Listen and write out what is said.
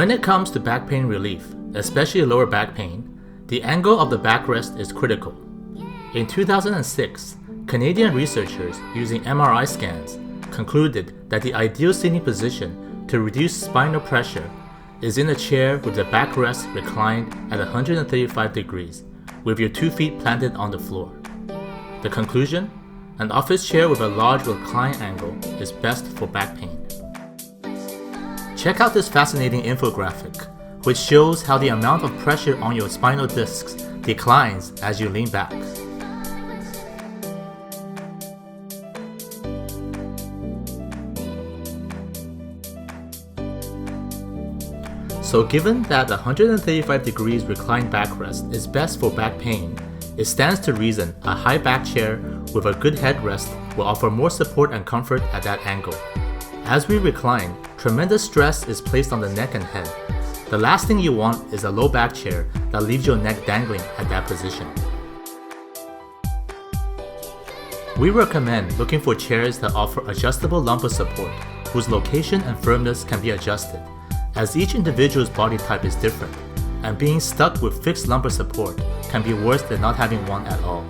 When it comes to back pain relief, especially lower back pain, the angle of the backrest is critical. In 2006, Canadian researchers using MRI scans concluded that the ideal sitting position to reduce spinal pressure is in a chair with the backrest reclined at 135 degrees, with your 2 feet planted on the floor. The conclusion? An office chair with a large recline angle is best for back pain. Check out this fascinating infographic, which shows how the amount of pressure on your spinal discs declines as you lean back. So given that 135 degrees reclined backrest is best for back pain, it stands to reason a high back chair with a good headrest will offer more support and comfort at that angle. As we recline, tremendous stress is placed on the neck and head. The last thing you want is a low back chair that leaves your neck dangling at that position. We recommend looking for chairs that offer adjustable lumbar support, whose location and firmness can be adjusted, as each individual's body type is different, and being stuck with fixed lumbar support can be worse than not having one at all.